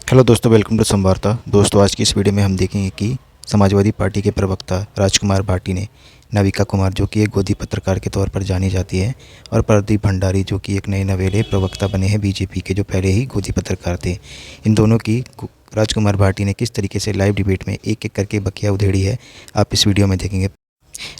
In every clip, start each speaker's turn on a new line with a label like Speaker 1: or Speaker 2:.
Speaker 1: Hello दोस्तों, welcome to संवार्ता। दोस्तों, आज की इस वीडियो में हम देखेंगे कि समाजवादी पार्टी के प्रवक्ता राजकुमार भाटी ने नविका कुमार, जो कि एक गोदी पत्रकार के तौर पर जानी जाती है, और प्रदीप भंडारी, जो कि एक नए नवेले प्रवक्ता बने हैं बीजेपी के, जो पहले ही गोदी पत्रकार थे। इन दोनों की राजकुमार भाटी ने किस तरीके से लाइव डिबेट में एक एक करके बखिया उधेड़ी है, आप इस वीडियो में देखेंगे।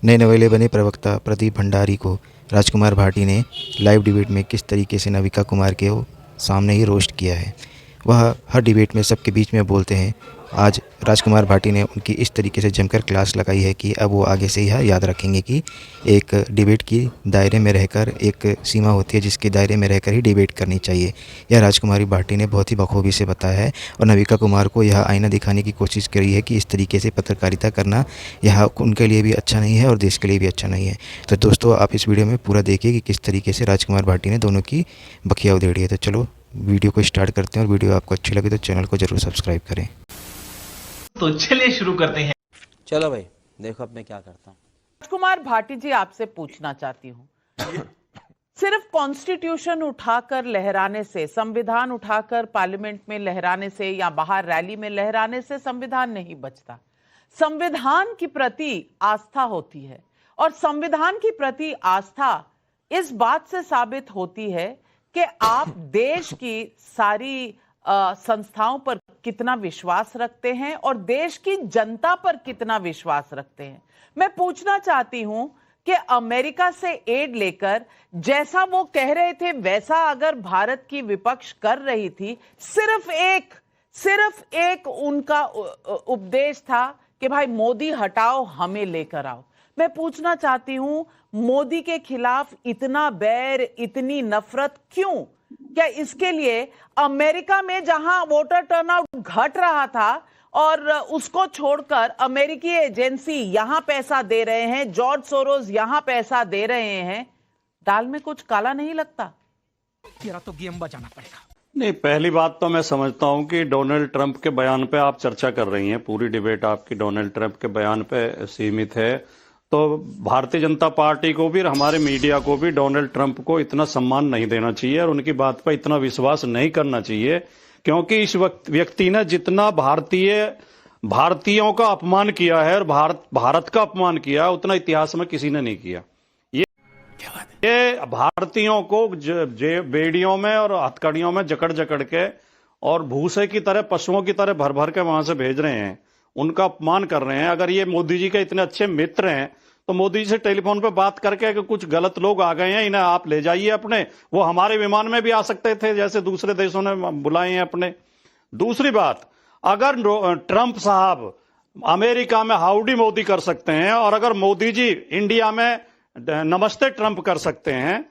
Speaker 1: नए नवेले बने प्रवक्ता प्रदीप भंडारी को राजकुमार भाटी ने लाइव डिबेट में किस तरीके से नविका कुमार के सामने ही रोस्ट किया है। वह हर डिबेट में सबके बीच में बोलते हैं। आज राजकुमार भाटी ने उनकी इस तरीके से जमकर क्लास लगाई है कि अब वो आगे से यह याद रखेंगे कि एक डिबेट की दायरे में रहकर एक सीमा होती है, जिसके दायरे में रहकर ही डिबेट करनी चाहिए। यह राजकुमारी भाटी ने बहुत ही बखूबी से बताया है और नविका कुमार को यह आईना दिखाने की कोशिश करी है कि इस तरीके से पत्रकारिता करना यह उनके लिए भी अच्छा नहीं है और देश के लिए भी अच्छा नहीं है। तो दोस्तों, आप इस वीडियो में पूरा देखिए कि किस तरीके से राजकुमार भाटी ने दोनों की बखिया उधेड़ी है। तो चलो वीडियो को स्टार्ट करते हैं, और वीडियो आपको अच्छी लगे तो चैनल को जरूर सब्सक्राइब करें।
Speaker 2: तो चलिए शुरू करते हैं।
Speaker 3: चलो भाई, देखो अब मैं क्या करता हूँ।
Speaker 4: राजकुमार भाटी जी, आपसे पूछना चाहती हूँ, सिर्फ कॉन्स्टिट्यूशन उठाकर लहराने से, संविधान उठाकर पार्लियामेंट में लहराने से या बाहर रैली में लहराने से संविधान नहीं बचता। संविधान की प्रति आस्था होती है, और संविधान की प्रति आस्था इस बात से साबित होती है कि आप देश की सारी संस्थाओं पर कितना विश्वास रखते हैं और देश की जनता पर कितना विश्वास रखते हैं। मैं पूछना चाहती हूं कि अमेरिका से एड लेकर जैसा वो कह रहे थे वैसा अगर भारत की विपक्ष कर रही थी, सिर्फ एक उनका उपदेश था कि भाई मोदी हटाओ, हमें लेकर आओ। मैं पूछना चाहती हूं, मोदी के खिलाफ इतना बैर, इतनी नफरत क्यों? क्या इसके लिए अमेरिका में जहां वोटर टर्नआउट घट रहा था और उसको छोड़कर अमेरिकी एजेंसी यहां पैसा दे रहे हैं, जॉर्ज सोरोस यहां पैसा दे रहे हैं, दाल में कुछ काला नहीं लगता?
Speaker 5: तेरा तो गेम बजाना पड़ेगा।
Speaker 6: नहीं, पहली बात तो मैं समझता हूं कि डोनाल्ड ट्रंप के बयान पे आप चर्चा कर रही हैं। पूरी डिबेट आपकी डोनाल्ड ट्रंप के बयान पे सीमित है। तो भारतीय जनता पार्टी को भी और हमारे मीडिया को भी डोनाल्ड ट्रंप को इतना सम्मान नहीं देना चाहिए और उनकी बात पर इतना विश्वास नहीं करना चाहिए, क्योंकि इस व्यक्ति ने जितना भारतीयों का अपमान किया है और भारत का अपमान किया, उतना इतिहास में किसी ने नहीं किया। ये भारतीयों को बेड़ियों में और हथकड़ियों में जकड़ जकड़ के और भूसे की तरह, पशुओं की तरह भर भर के वहां से भेज रहे हैं, उनका अपमान कर रहे हैं। अगर ये मोदी जी के इतने अच्छे मित्र हैं तो मोदी जी से टेलीफोन पे बात करके कि कुछ गलत लोग आ गए हैं, इन्हें आप ले जाइए अपने, वो हमारे विमान में भी आ सकते थे जैसे दूसरे देशों ने बुलाए हैं अपने। दूसरी बात, अगर ट्रंप साहब अमेरिका में हाउडी मोदी कर सकते हैं और अगर मोदी जी इंडिया में नमस्ते ट्रंप कर सकते हैं,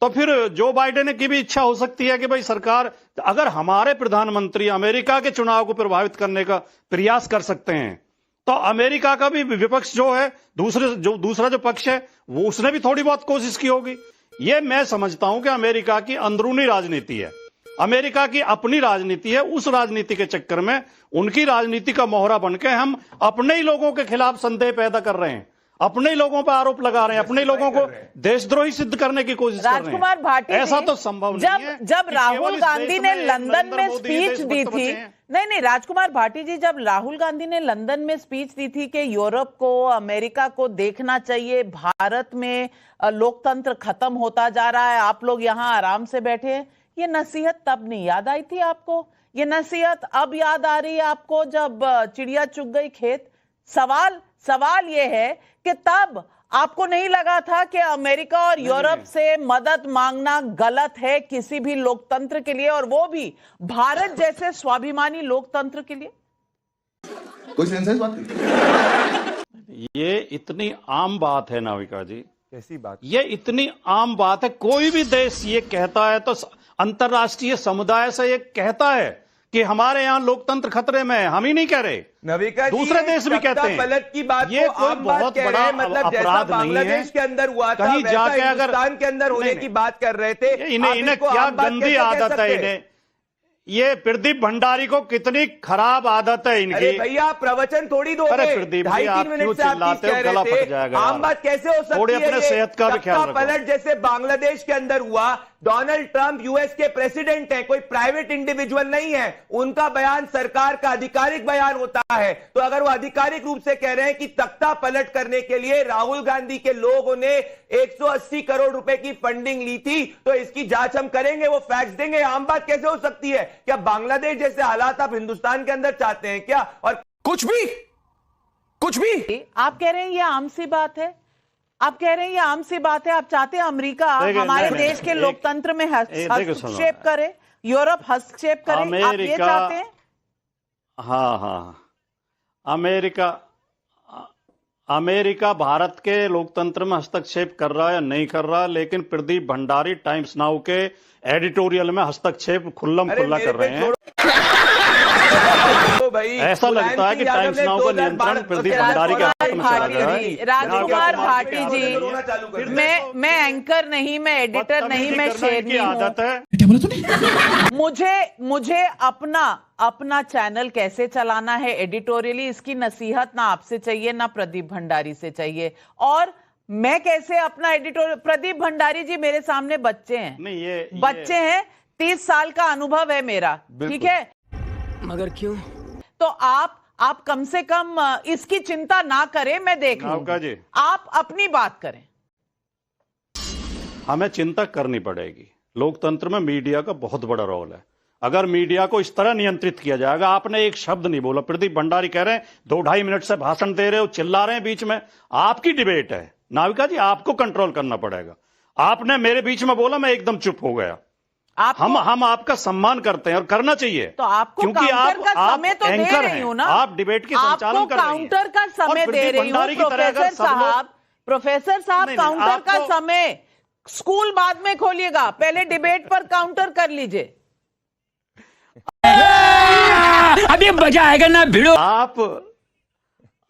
Speaker 6: तो फिर जो बाइडेन की भी इच्छा हो सकती है कि भाई सरकार, अगर हमारे प्रधानमंत्री अमेरिका के चुनाव को प्रभावित करने का प्रयास कर सकते हैं, तो अमेरिका का भी विपक्ष जो है, दूसरा जो पक्ष है, वो उसने भी थोड़ी बहुत कोशिश की होगी। ये मैं समझता हूं कि अमेरिका की अंदरूनी राजनीति है, अमेरिका की अपनी राजनीति है। उस राजनीति के चक्कर में उनकी राजनीति का मोहरा बनकर हम अपने ही लोगों के खिलाफ संदेह पैदा कर रहे हैं, अपने ही लोगों पर आरोप लगा रहे हैं, अपने ही लोगों को देशद्रोही सिद्ध करने की कोशिश कर रहे हैं।
Speaker 4: राजकुमार भाटी,
Speaker 6: ऐसा तो संभव नहीं है।
Speaker 4: जब राहुल गांधी ने लंदन में स्पीच दी थी, नहीं, राजकुमार भाटी जी, जब राहुल गांधी ने लंदन में स्पीच दी थी कि यूरोप को, अमेरिका को देखना चाहिए, भारत में लोकतंत्र खत्म होता जा रहा है, आप लोग यहाँ आराम से बैठे हैं, ये नसीहत तब नहीं याद आई थी आपको? ये नसीहत अब याद आ रही है आपको जब चिड़िया चुग गई खेत? सवाल ये है कि तब आपको नहीं लगा था कि अमेरिका और यूरोप से मदद मांगना गलत है किसी भी लोकतंत्र के लिए, और वो भी भारत जैसे स्वाभिमानी लोकतंत्र के लिए?
Speaker 7: कोई सेंस बात?
Speaker 6: ये इतनी आम बात है नाविका जी।
Speaker 7: कैसी बात?
Speaker 6: ये इतनी आम बात है, कोई भी देश ये कहता है तो अंतरराष्ट्रीय समुदाय से ये कहता है कि हमारे यहाँ लोकतंत्र खतरे में है, हम ही नहीं कह रहे,
Speaker 8: नविका जी,
Speaker 6: दूसरे देश भी कहते हैं।
Speaker 8: पलट की बात
Speaker 6: ये
Speaker 8: को आप बहुत बड़ा
Speaker 6: मतलब
Speaker 8: जैसा बांग्लादेश के अंदर हुआ था,
Speaker 6: कहीं जाके अगर
Speaker 8: हिंदुस्तान के अंदर होने की बात कर रहे थे।
Speaker 6: इन्हें क्या गंदी आदत है इन्हें, ये प्रदीप भंडारी को कितनी खराब आदत है इनकी।
Speaker 8: अरे भैया, प्रवचन थोड़ी दो,
Speaker 6: अरे प्रदीप जी, आप क्यों चिल्लाते हो, गला फट जाएगा।
Speaker 8: आम बात कैसे हो सकती है?
Speaker 6: थोड़ी अपने सेहत का भी ख्याल रखो।
Speaker 8: पलट जैसे बांग्लादेश के अंदर हुआ, डोनाल्ड ट्रंप यूएस के प्रेसिडेंट हैं, कोई प्राइवेट इंडिविजुअल नहीं है। उनका बयान सरकार का आधिकारिक बयान होता है। तो अगर वो आधिकारिक रूप से कह रहे हैं कि तख्ता पलट करने के लिए राहुल गांधी के लोगों ने 180 करोड़ रुपए की फंडिंग ली थी, तो इसकी जांच हम करेंगे, वो फैक्ट्स देंगे। आम बात कैसे हो सकती है? क्या बांग्लादेश जैसे हालात आप हिंदुस्तान के अंदर चाहते हैं क्या? और
Speaker 5: कुछ भी
Speaker 4: आप कह रहे हैं ये आम सी बात है, आप कह रहे हैं ये आम सी बात है। आप चाहते हैं अमेरिका हमारे देश के लोकतंत्र में हस्तक्षेप करे, यूरोप हस्तक्षेप करे, आप ये चाहते हैं?
Speaker 6: हाँ, अमेरिका भारत के लोकतंत्र में हस्तक्षेप कर रहा है या नहीं कर रहा, लेकिन प्रदीप भंडारी टाइम्स नाउ के एडिटोरियल में हस्तक्षेप खुल्लम खुल्ला कर रहे हैं।
Speaker 8: तो भाई
Speaker 6: ऐसा लगता है कि टाइम्स नाउ का नियंत्रण प्रदीप भंडारी के हाथ में चला गया है।
Speaker 4: राजकुमार भाटी जी, मैं एंकर नहीं, मैं एडिटर नहीं, मैं शेरनी
Speaker 6: आदत है।
Speaker 4: मुझे अपना चैनल कैसे चलाना है एडिटोरियली, इसकी नसीहत ना आपसे चाहिए ना प्रदीप भंडारी से चाहिए। और मैं कैसे अपना एडिटोरियल, प्रदीप भंडारी जी मेरे सामने बच्चे हैं,
Speaker 6: नहीं ये
Speaker 4: बच्चे हैं, 30 साल का अनुभव है मेरा, ठीक है?
Speaker 5: मगर क्यों?
Speaker 4: तो आप कम से कम इसकी चिंता ना करें, मैं देख लूंगी। आप अपनी बात करें।
Speaker 6: हमें चिंता करनी पड़ेगी। लोकतंत्र में मीडिया का बहुत बड़ा रोल है। अगर मीडिया को इस तरह नियंत्रित किया जाएगा, आपने एक शब्द नहीं बोला, प्रदीप भंडारी कह रहे हैं 2-2.5 मिनट से भाषण दे रहे हो, चिल्ला रहे हैं बीच में, आपकी डिबेट है नाविका जी, आपको कंट्रोल करना पड़ेगा। आपने मेरे बीच में बोला, मैं एकदम चुप हो गया। हम आपका सम्मान करते हैं और करना चाहिए,
Speaker 4: तो आपको
Speaker 6: क्योंकि
Speaker 4: काउंटर का समय तो दे रही हूं ना,
Speaker 6: आप डिबेट की संचालन कर रही हैं।
Speaker 4: काउंटर का समय दे रही हूं प्रोफेसर साहब, काउंटर का समय स्कूल बाद में खोलिएगा, पहले डिबेट पर काउंटर कर लीजिए।
Speaker 5: अभी मजा आएगा ना भिड़ो।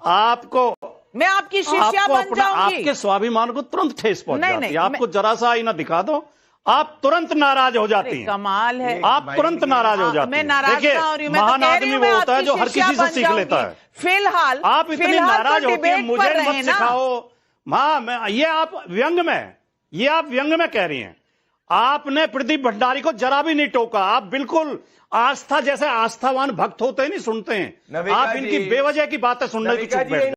Speaker 6: आपको
Speaker 4: मैं आपकी शिष्या बन जाऊंगी।
Speaker 6: आपके स्वाभिमान को तुरंत ठेस पहुंच जाती है। आपको जरा सा आईना दिखा दो, आप तुरंत नाराज हो जाती हैं।
Speaker 4: कमाल है,
Speaker 6: आप तुरंत नाराज हो जाती हैं।
Speaker 4: मैं नाराज ना हो रही हूं,
Speaker 6: महान आदमी वो होता है जो हर किसी से सीख लेता है।
Speaker 4: फिलहाल
Speaker 6: आप इतनी नाराज होती हैं, मुझे मत सिखाओ मां। ये आप व्यंग में कह रही हैं। आपने प्रदीप भंडारी को जरा भी नहीं टोका। आप बिल्कुल आस्था जैसे आस्थावान भक्त होते ही नहीं सुनते हैं, आप इनकी बेवजह की बातें सुनने की चुप बैठ जाते हैं।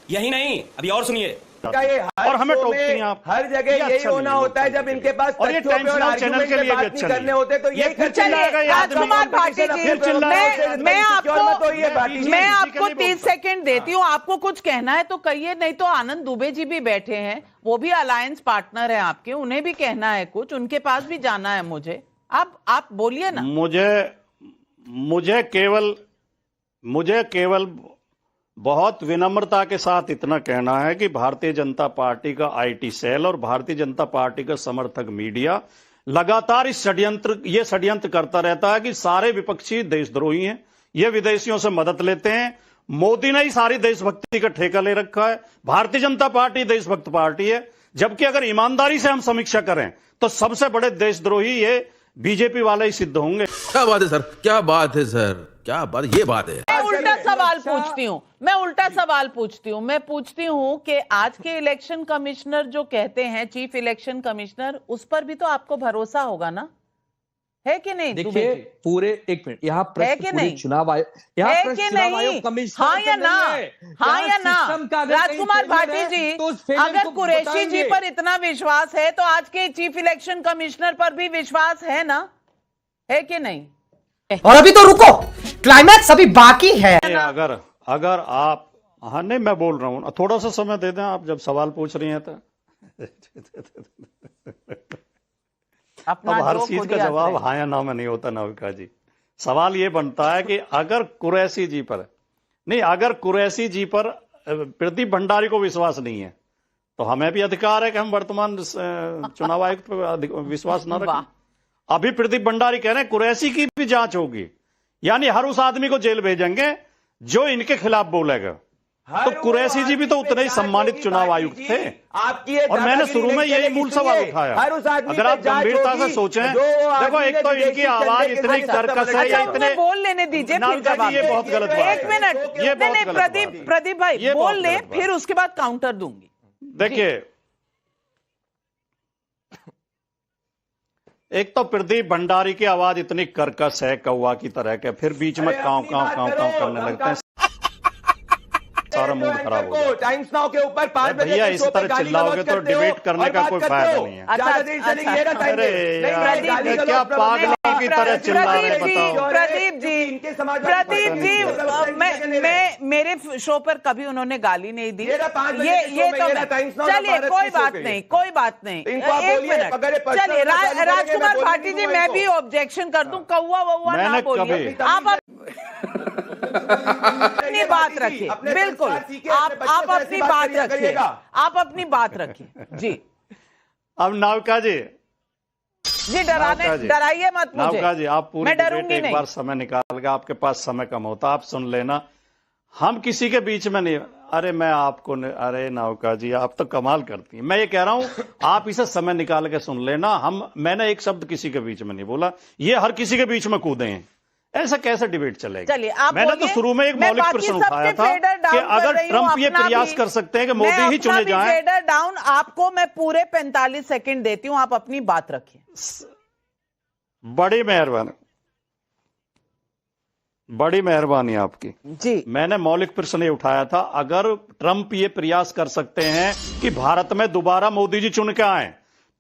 Speaker 5: यही नहीं, अभी और सुनिए।
Speaker 6: और हमें टोकती हैं आप।
Speaker 8: हर जगह यही होना होता है, जब इनके पास
Speaker 6: और ये टाइम्स नाउ चैनल के लिए भी अच्छा
Speaker 8: करने होते तो ये
Speaker 4: राजकुमार भाटी जी, मैं आपको 30 सेकंड देती हूँ, आपको कुछ कहना है तो कहिए, नहीं तो आनंद दुबे जी भी बैठे हैं, वो भी अलायंस पार्टनर है आपके, उन्हें भी कहना है कुछ, उनके पास भी जाना है मुझे। आप बोलिए ना।
Speaker 6: मुझे केवल बहुत विनम्रता के साथ इतना कहना है कि भारतीय जनता पार्टी का आईटी सेल और भारतीय जनता पार्टी का समर्थक मीडिया लगातार ये षड्यंत्र करता रहता है कि सारे विपक्षी देशद्रोही हैं, ये विदेशियों से मदद लेते हैं, मोदी ने ही सारी देशभक्ति का ठेका ले रखा है, भारतीय जनता पार्टी देशभक्त पार्टी है। जबकि अगर ईमानदारी से हम समीक्षा करें तो सबसे बड़े देशद्रोही ये बीजेपी वाले ही सिद्ध होंगे।
Speaker 9: क्या बात है सर, क्या बात है सर, क्या बात, ये बात है।
Speaker 4: मैं उल्टा सवाल पूछती हूँ, मैं पूछती हूँ कि आज के इलेक्शन कमिश्नर जो कहते हैं, चीफ इलेक्शन कमिश्नर, उस पर भी तो आपको भरोसा होगा ना, है कि नहीं?
Speaker 10: देखिए पूरे एक मिनट, यहाँ चुनाव आयोग,
Speaker 4: हाँ या ना? राजकुमार भाटी जी, अगर कुरैशी जी पर इतना विश्वास है तो आज के चीफ इलेक्शन कमिश्नर पर भी विश्वास है ना, है कि नहीं?
Speaker 5: और अभी तो रुको, क्लाइमैक्स अभी बाकी है।
Speaker 6: अगर आप, हाँ नहीं मैं बोल रहा हूं, थोड़ा सा समय दे दें आप, जब सवाल पूछ रही हैं तो अब हर चीज का जवाब हाँ या ना में नहीं होता नाविका जी। सवाल ये बनता है कि अगर कुरैशी जी पर प्रदीप भंडारी को विश्वास नहीं है तो हमें भी अधिकार है कि हम वर्तमान चुनाव आयुक्त पर विश्वास न रखें। अभी प्रदीप भंडारी कह रहे हैं कुरैशी की भी जांच होगी, यानी हर उस आदमी को जेल भेजेंगे जो इनके खिलाफ बोलेगा। तो कुरैशी जी भी तो उतने ही सम्मानित चुनाव आयुक्त थे। और मैंने शुरू में यही मूल सवाल उठाया, अगर आप गंभीरता से सोचें, देखो एक तो इनकी आवाज इतनी कर्कश है, या इतने
Speaker 4: बोल लेने दीजिए,
Speaker 6: ये बहुत गलत बात है।
Speaker 4: एक मिनट प्रदीप भाई बोल ले, फिर उसके बाद काउंटर दूंगी।
Speaker 6: देखिए एक तो प्रदीप भंडारी की आवाज इतनी कर्कश है कौवा की तरह के, फिर बीच में कांव कांव कांव कांव करने लगते हैं, सारा मूड खराब हो गया।
Speaker 8: टाइम्स नाउ के ऊपर 5 बजे
Speaker 6: भैया इस तरह चिल्लाओगे तो डिबेट करने का कोई फायदा नहीं है। अरे क्या पागलों की तरह चिल्ला रहे बताओ।
Speaker 4: प्रदीप जी मेरे शो पर कभी उन्होंने गाली नहीं दी, ये तो चलिए कोई बात नहीं। एक मिनट चलिए राजकुमार भाटी जी, मैं भी ऑब्जेक्शन कर दूं, कौवा वौवा ना बोलिए, आप अपनी बात रखिए, बिल्कुल आप अपनी बात रखिए, आप अपनी बात रखिए जी।
Speaker 6: अब नावका जी
Speaker 4: डराइए मत मुझे,
Speaker 6: नावका जी आप पूरी डिबेट एक बार समय निकाल के, आपके पास समय कम होता, आप सुन लेना, हम किसी के बीच में नहीं। अरे मैं आपको अरे नावका जी आप तो कमाल करती हैं, मैं ये कह रहा हूं आप इसे समय निकाल के सुन लेना। मैंने एक शब्द किसी के बीच में नहीं बोला, ये हर किसी के बीच में कूदे हैं, ऐसा कैसे डिबेट चलेगा।
Speaker 4: चलिए आप
Speaker 6: मैंने तो शुरू में एक मौलिक प्रश्न उठाया था कि अगर ट्रंप ये प्रयास कर सकते हैं कि मोदी ही चुने जाएं।
Speaker 4: फेडर डाउन आपको मैं पूरे 45 सेकंड देती हूं, आप अपनी बात रखिए।
Speaker 6: बड़ी मेहरबानी आपकी
Speaker 4: जी।
Speaker 6: मैंने मौलिक प्रश्न ये उठाया था, अगर ट्रंप ये प्रयास कर सकते हैं कि भारत में दोबारा मोदी जी चुन के आए,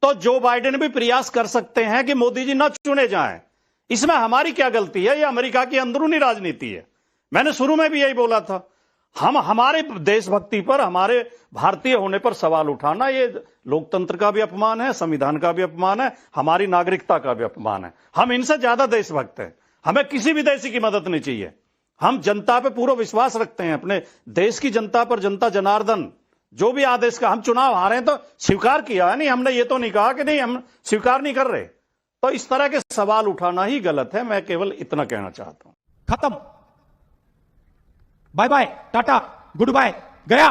Speaker 6: तो जो बाइडेन भी प्रयास कर सकते हैं कि मोदी जी न चुने जाएं। इसमें हमारी क्या गलती है? ये अमेरिका की अंदरूनी राजनीति है। मैंने शुरू में भी यही बोला था, हमारे देशभक्ति पर, हमारे भारतीय होने पर सवाल उठाना ये लोकतंत्र का भी अपमान है, संविधान का भी अपमान है, हमारी नागरिकता का भी अपमान है। हम इनसे ज्यादा देशभक्त हैं, हमें किसी भी देश की मदद नहीं चाहिए। हम जनता पे पूरा विश्वास रखते हैं, अपने देश की जनता पर, जनता जनार्दन जो भी आदेश का, हम चुनाव हारे हैं तो स्वीकार किया है, नहीं हमने ये तो नहीं कहा कि नहीं हम स्वीकार नहीं कर रहे। तो इस तरह के सवाल उठाना ही गलत है, मैं केवल इतना कहना चाहता हूं।
Speaker 10: खत्म, बाय बाय, टाटा, गुड बाय, गया।